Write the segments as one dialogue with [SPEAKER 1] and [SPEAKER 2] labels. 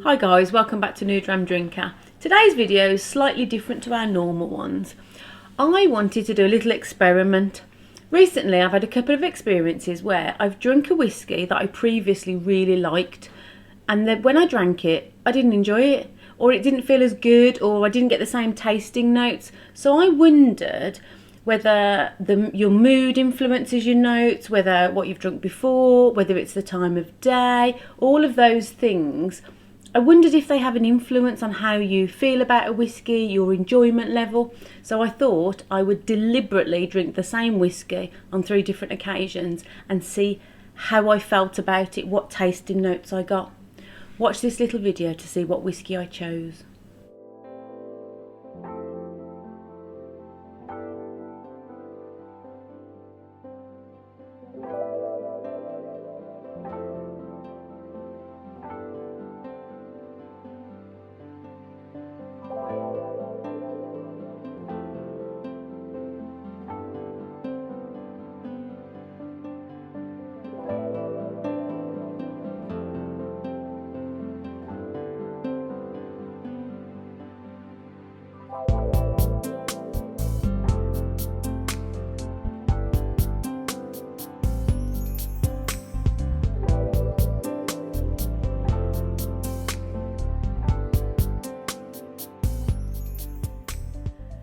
[SPEAKER 1] Hi guys, welcome back to New Dram Drinker. Today's video is slightly different to our normal ones. I wanted to do a little experiment. Recently I've had a couple of experiences where I've drunk a whiskey that I previously really liked, and then when I drank it I didn't enjoy it, or it didn't feel as good, or I didn't get the same tasting notes. So I wondered whether your mood influences your notes, whether what you've drunk before, whether it's the time of day, all of those things. I wondered if they have an influence on how you feel about a whiskey, your enjoyment level. So I thought I would deliberately drink the same whiskey on 3 different occasions and see how I felt about it, what tasting notes I got. Watch this little video to see what whiskey I chose.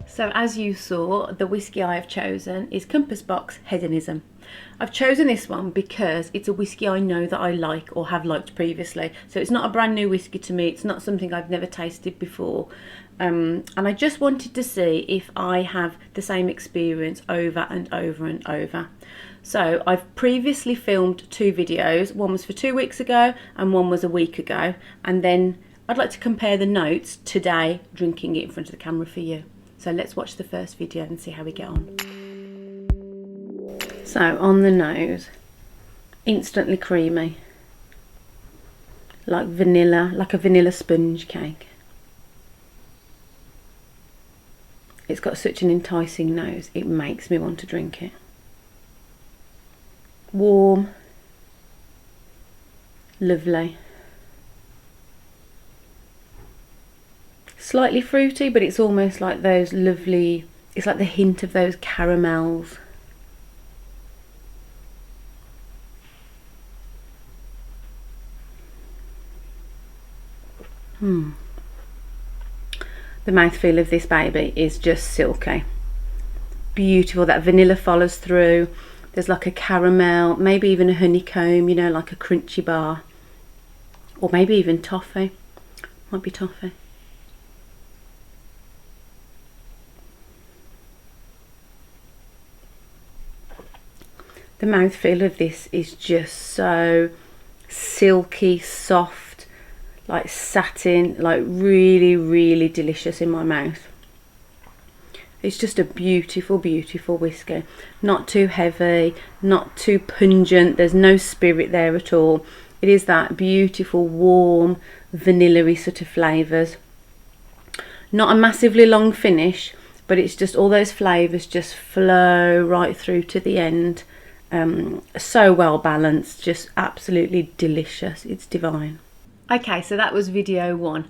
[SPEAKER 1] So as you saw, the whiskey I have chosen is Compass Box Hedonism. I've chosen this one because it's a whiskey I know that I like or have liked previously. So it's not a brand new whiskey to me. It's not something I've never tasted before. And I just wanted to see if I have the same experience over and over and over. So I've previously filmed 2 videos. One was for 2 weeks ago and one was a week ago. And then I'd like to compare the notes today, drinking it in front of the camera for you. So let's watch the first video and see how we get on. So on the nose, instantly creamy, like vanilla, like a vanilla sponge cake. It's got such an enticing nose, it makes me want to drink it. Warm, lovely. Slightly fruity, but it's almost like those lovely, it's like the hint of those caramels. The mouthfeel of this baby is just silky. Beautiful, that vanilla follows through. There's like a caramel, maybe even a honeycomb, you know, like a crunchy bar. Or maybe even toffee. Might be toffee. The mouthfeel of this is just so silky, soft, like satin, like really, really delicious in my mouth. It's just a beautiful, beautiful whiskey. Not too heavy, not too pungent. There's no spirit there at all. It is that beautiful, warm, vanilla-y sort of flavours. Not a massively long finish, but it's just all those flavours just flow right through to the end. So well balanced, just absolutely delicious. It's divine. Okay, so that was video 1.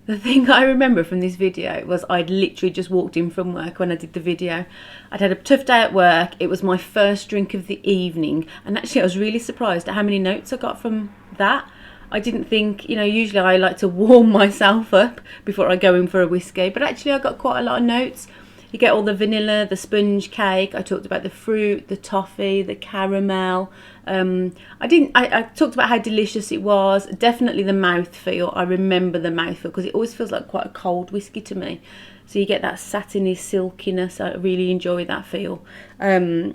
[SPEAKER 1] The thing I remember from this video was I'd literally just walked in from work when I did the video. I'd had a tough day at work. It was my first drink of the evening, and actually I was really surprised at how many notes I got from that. I didn't think, you know, usually I like to warm myself up before I go in for a whiskey, but actually I got quite a lot of notes. You get all the vanilla, the sponge cake. I talked about the fruit, the toffee, the caramel. I talked about how delicious it was. Definitely the mouthfeel. I remember the mouthfeel because it always feels like quite a cold whiskey to me. So you get that satiny silkiness. I really enjoy that feel. I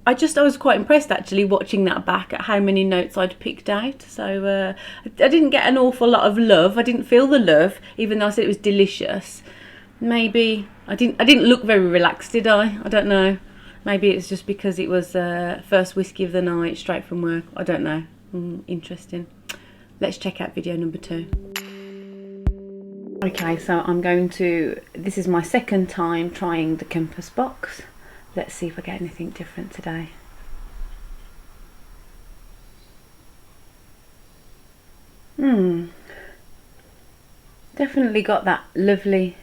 [SPEAKER 1] was quite impressed actually watching that back at how many notes I'd picked out. So I didn't get an awful lot of love. I didn't feel the love, even though I said it was delicious. Maybe I didn't look very relaxed, did I? I don't know. Maybe it's just because it was first whiskey of the night, straight from work. I don't know. Interesting. Let's check out video number 2. Okay, so this is my second time trying the Compass Box. Let's see if I get anything different today. Definitely got that lovely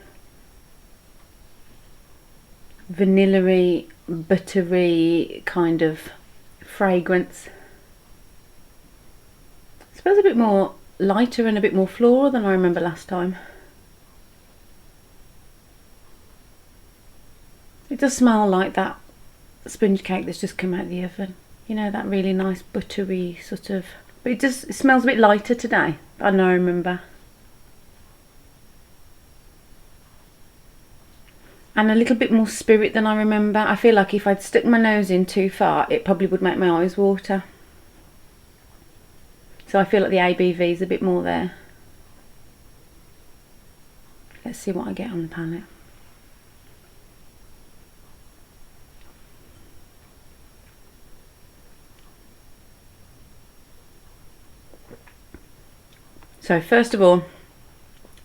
[SPEAKER 1] vanilla-y, buttery kind of fragrance. It smells a bit more lighter and a bit more floral than I remember last time. It does smell like that sponge cake that's just come out of the oven. You know, that really nice buttery sort of, but it smells a bit lighter today. I know, I remember. And a little bit more spirit than I remember. I feel like if I'd stuck my nose in too far, it probably would make my eyes water. So I feel like the ABV is a bit more there. Let's see what I get on the palette. So first of all,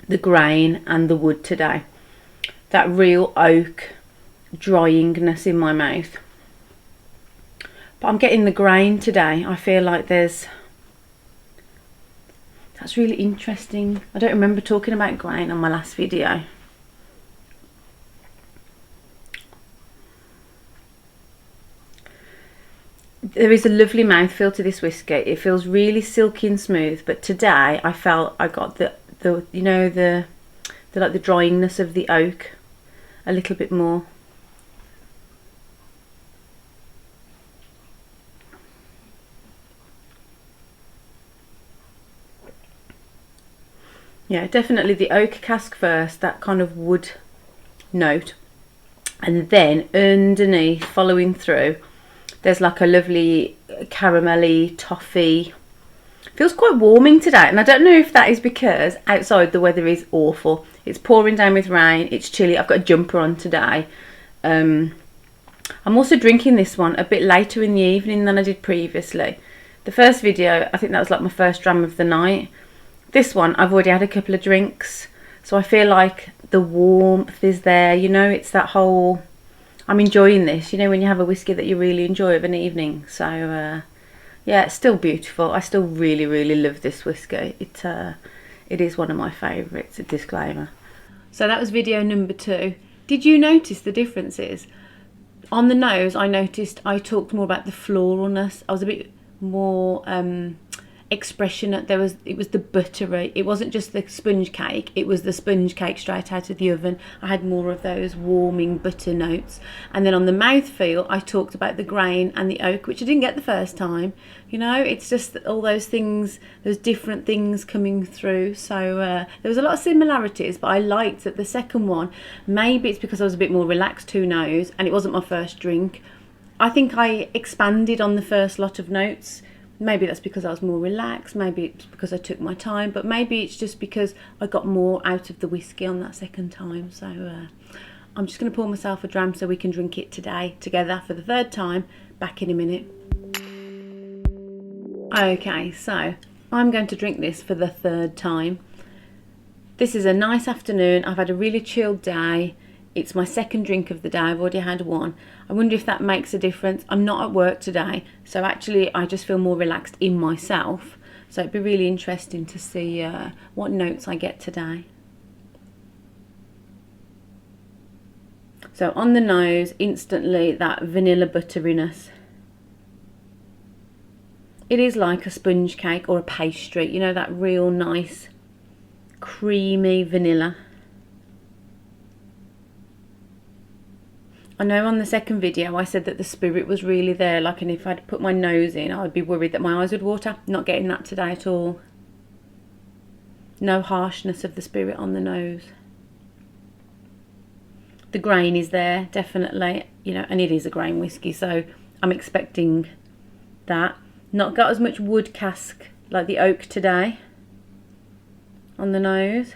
[SPEAKER 1] the grain and the wood today. That real oak dryingness in my mouth. But I'm getting the grain today. I feel like that's really interesting. I don't remember talking about grain on my last video. There is a lovely mouthfeel to this whiskey. It feels really silky and smooth, but today I felt I got the you know, the like the dryingness of the oak a little bit more. Yeah, definitely the oak cask first, that kind of wood note, and then underneath, following through, there's like a lovely caramelly toffee. Feels quite warming today, and I don't know if that is because outside the weather is awful. It's pouring down with rain, it's chilly. I've got a jumper on today. I'm also drinking this one a bit later in the evening than I did previously. The first video, I think that was like my first dram of the night. This one, I've already had a couple of drinks, so I feel like the warmth is there, you know. It's that whole, I'm enjoying this, you know, when you have a whiskey that you really enjoy of an evening. So yeah, it's still beautiful. I still really, really love this whiskey. It is one of my favourites, a disclaimer. So that was video number 2. Did you notice the differences? On the nose, I noticed I talked more about the floralness. I was a bit more expressionate. It was the buttery. It wasn't just the sponge cake, it was the sponge cake straight out of the oven. I had more of those warming butter notes. And then on the mouthfeel, I talked about the grain and the oak, which I didn't get the first time. You know, it's just all those things, those different things coming through. So there was a lot of similarities, but I liked that the second one, maybe it's because I was a bit more relaxed to nose and it wasn't my first drink. I think I expanded on the first lot of notes. Maybe that's because I was more relaxed, maybe it's because I took my time, but maybe it's just because I got more out of the whiskey on that second time. So I'm just going to pour myself a dram so we can drink it today together for the third time. Back in a minute. Okay, so I'm going to drink this for the third time. This is a nice afternoon. I've had a really chilled day. It's my second drink of the day. I've already had one. I wonder if that makes a difference. I'm not at work today, so actually I just feel more relaxed in myself. So it'd be really interesting to see what notes I get today. So on the nose, instantly that vanilla butteriness. It is like a sponge cake or a pastry, you know, that real nice creamy vanilla. I know on the second video I said that the spirit was really there, like, and if I'd put my nose in I'd be worried that my eyes would water. Not getting that today at all. No harshness of the spirit on the nose. The grain is there, definitely, you know, and it is a grain whiskey, so I'm expecting that. Not got as much wood cask like the oak today on the nose,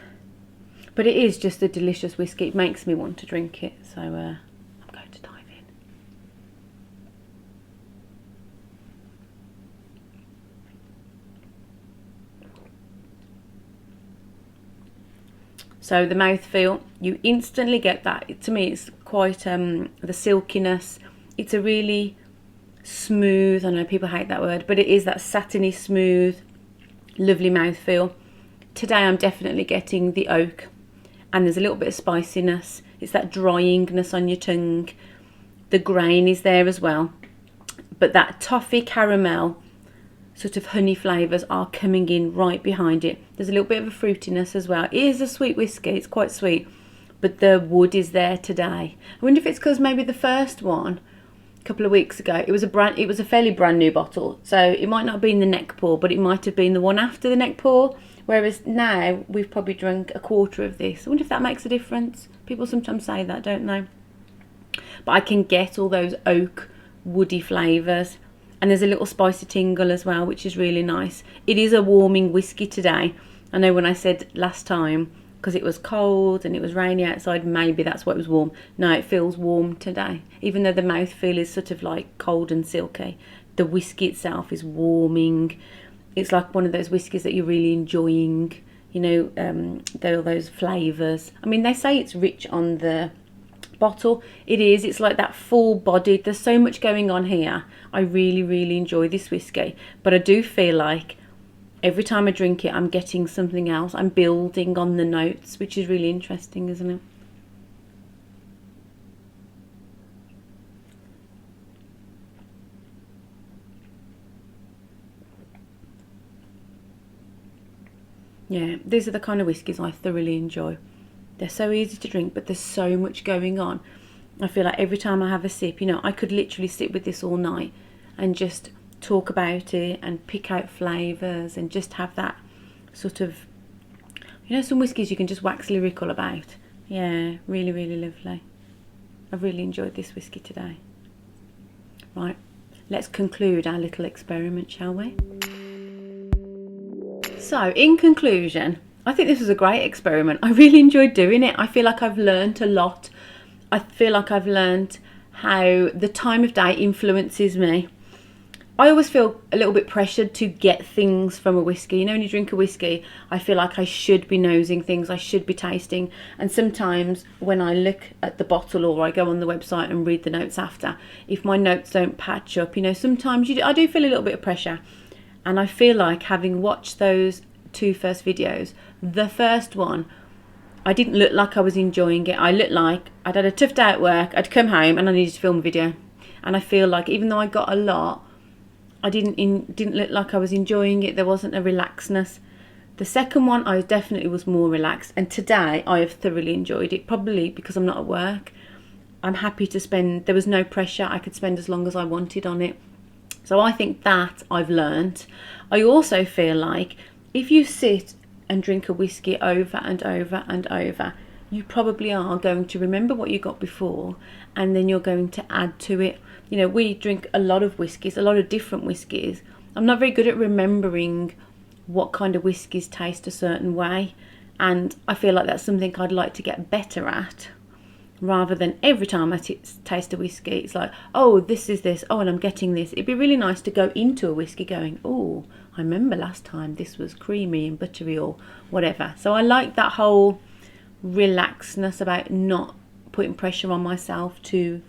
[SPEAKER 1] but it is just a delicious whiskey. It makes me want to drink it, so I'm going to dive in. So the mouthfeel, you instantly get that. To me, it's quite the silkiness. It's a really smooth, I know people hate that word, but it is that satiny smooth, lovely mouthfeel. today I'm definitely getting the oak, and there's a little bit of spiciness. It's that dryingness on your tongue. The grain is there as well, but that toffee caramel sort of honey flavours are coming in right behind it. There's a little bit of a fruitiness as well. It is a sweet whiskey, it's quite sweet, but the wood is there today. I wonder if it's because maybe the first one a couple of weeks ago, it was a fairly brand new bottle, so it might not have been the neck pour, but it might have been the one after the neck pour, whereas now we've probably drunk a quarter of this. I wonder if that makes a difference. People sometimes say that, don't they? But I can get all those oak woody flavours, and there's a little spicy tingle as well, which is really nice. It is a warming whiskey today. I know when I said last time, because it was cold and it was rainy outside, maybe that's why it was warm. No, it feels warm today. Even though the mouthfeel is sort of like cold and silky, the whiskey itself is warming. It's like one of those whiskies that you're really enjoying, you know, all those flavours. I mean, they say it's rich on the bottle. It is. It's like that full-bodied. There's so much going on here. I really, really enjoy this whiskey. But I do feel like every time I drink it, I'm getting something else. I'm building on the notes, which is really interesting, isn't it? Yeah, these are the kind of whiskies I thoroughly enjoy. They're so easy to drink, but there's so much going on. I feel like every time I have a sip, you know, I could literally sit with this all night and just talk about it and pick out flavours and just have that sort of, you know, some whiskies you can just wax lyrical about. Yeah, really, really lovely. I've really enjoyed this whiskey today. Right, let's conclude our little experiment, shall we? So, in conclusion, I think this was a great experiment. I really enjoyed doing it. I feel like I've learned a lot. I feel like I've learned how the time of day influences me. I always feel a little bit pressured to get things from a whiskey. You know, when you drink a whiskey, I feel like I should be nosing things, I should be tasting. And sometimes when I look at the bottle or I go on the website and read the notes after, if my notes don't patch up, you know, sometimes I do feel a little bit of pressure. And I feel like, having watched those 2 first videos, the first one, I didn't look like I was enjoying it. I looked like I'd had a tough day at work, I'd come home and I needed to film a video. And I feel like even though I got a lot, I didn't look like I was enjoying it. There wasn't a relaxedness. The second one, I definitely was more relaxed. And today, I have thoroughly enjoyed it, probably because I'm not at work. I'm happy to spend, there was no pressure. I could spend as long as I wanted on it. So I think that I've learned. I also feel like if you sit and drink a whiskey over and over and over, you probably are going to remember what you got before, and then you're going to add to it. You know, we drink a lot of whiskies, a lot of different whiskies. I'm not very good at remembering what kind of whiskies taste a certain way, and I feel like that's something I'd like to get better at, rather than every time I taste a whiskey, it's like, oh, this is this, oh, and I'm getting this. It'd be really nice to go into a whiskey going, oh, I remember last time this was creamy and buttery or whatever. So I like that whole relaxedness about not putting pressure on myself to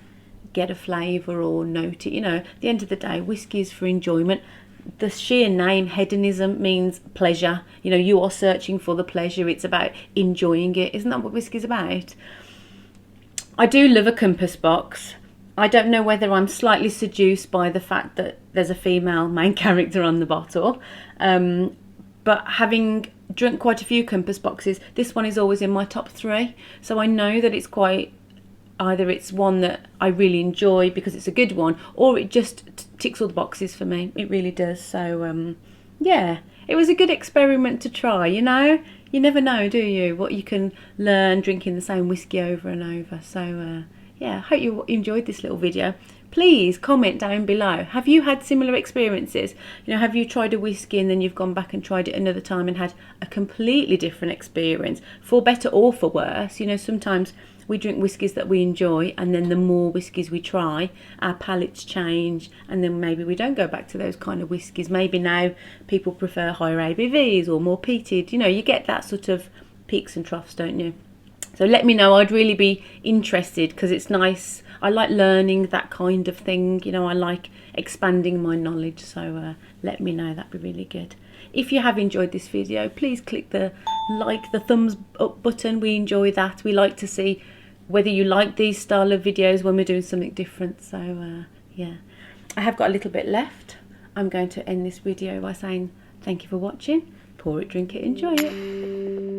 [SPEAKER 1] get a flavour or note it. You know, at the end of the day, whiskey is for enjoyment. The sheer name hedonism means pleasure. You know, you are searching for the pleasure. It's about enjoying it. Isn't that what whiskey's about? I do love a Compass Box. I don't know whether I'm slightly seduced by the fact that there's a female main character on the bottle, but having drunk quite a few Compass Boxes, this one is always in my top 3. So I know that it's quite, either it's one that I really enjoy because it's a good one, or it just ticks all the boxes for me. It really does. So yeah, it was a good experiment to try, you know. You never know, do you, what you can learn drinking the same whiskey over and over. So yeah, I hope you enjoyed this little video. Please comment down below. Have you had similar experiences? You know, have you tried a whiskey and then you've gone back and tried it another time and had a completely different experience, for better or for worse? You know, sometimes we drink whiskies that we enjoy, and then the more whiskies we try, our palates change, and then maybe we don't go back to those kind of whiskies. Maybe now people prefer higher ABVs or more peated. You know, you get that sort of peaks and troughs, don't you? So let me know. I'd really be interested, because it's nice. I like learning that kind of thing, you know, I like expanding my knowledge. So let me know, that'd be really good. If you have enjoyed this video, please click the thumbs up button. We enjoy that. We like to see whether you like these style of videos when we're doing something different. So yeah, I have got a little bit left. I'm going to end this video by saying thank you for watching. Pour it, drink it, enjoy it.